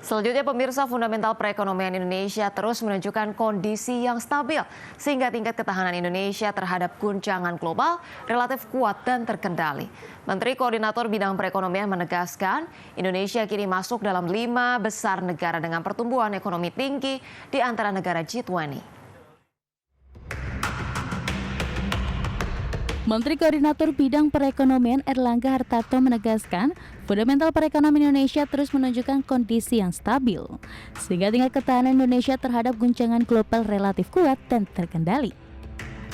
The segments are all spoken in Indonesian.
Selanjutnya pemirsa, fundamental perekonomian Indonesia terus menunjukkan kondisi yang stabil sehingga tingkat ketahanan Indonesia terhadap guncangan global relatif kuat dan terkendali. Menteri Koordinator Bidang Perekonomian menegaskan Indonesia kini masuk dalam 5 besar negara dengan pertumbuhan ekonomi tinggi di antara negara G20. Menteri Koordinator Bidang Perekonomian Erlangga Hartarto menegaskan, fundamental perekonomian Indonesia terus menunjukkan kondisi yang stabil, sehingga tingkat ketahanan Indonesia terhadap guncangan global relatif kuat dan terkendali.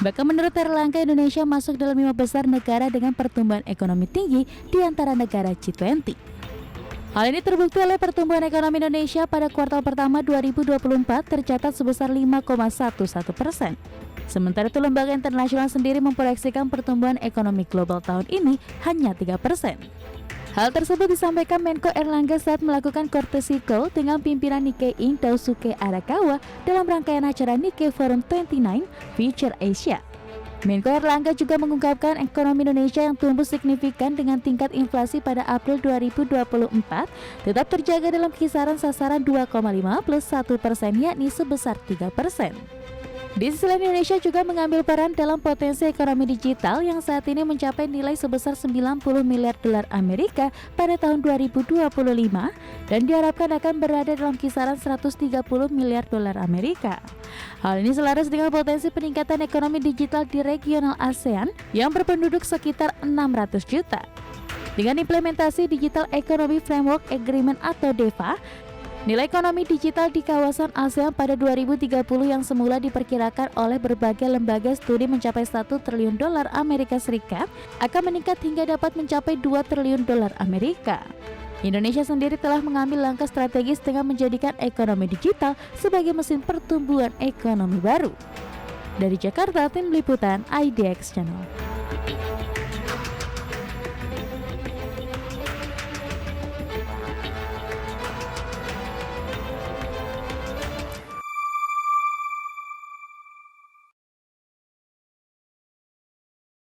Bahkan menurut Erlangga, Indonesia masuk dalam 5 besar negara dengan pertumbuhan ekonomi tinggi di antara negara G20. Hal ini terbukti oleh pertumbuhan ekonomi Indonesia pada kuartal pertama 2024 tercatat sebesar 5,11%. Sementara itu, lembaga internasional sendiri memproyeksikan pertumbuhan ekonomi global tahun ini hanya 3%. Hal tersebut disampaikan Menko Erlangga saat melakukan courtesy call dengan pimpinan Nikkei Inc. Daisuke Arakawa dalam rangkaian acara Nikkei Forum 29 Future Asia. Menko Erlangga juga mengungkapkan ekonomi Indonesia yang tumbuh signifikan dengan tingkat inflasi pada April 2024 tetap terjaga dalam kisaran sasaran 2,5 plus 1% yakni sebesar 3%. Di sisi lain, Indonesia juga mengambil peran dalam potensi ekonomi digital yang saat ini mencapai nilai sebesar 90 miliar dolar Amerika pada tahun 2025 dan diharapkan akan berada dalam kisaran 130 miliar dolar Amerika. Hal ini selaras dengan potensi peningkatan ekonomi digital di regional ASEAN yang berpenduduk sekitar 600 juta. Dengan implementasi Digital Economy Framework Agreement atau DEFA, nilai ekonomi digital di kawasan ASEAN pada 2030 yang semula diperkirakan oleh berbagai lembaga studi mencapai 1 triliun dolar Amerika Serikat akan meningkat hingga dapat mencapai 2 triliun dolar Amerika. Indonesia sendiri telah mengambil langkah strategis dengan menjadikan ekonomi digital sebagai mesin pertumbuhan ekonomi baru. Dari Jakarta, tim liputan IDX Channel.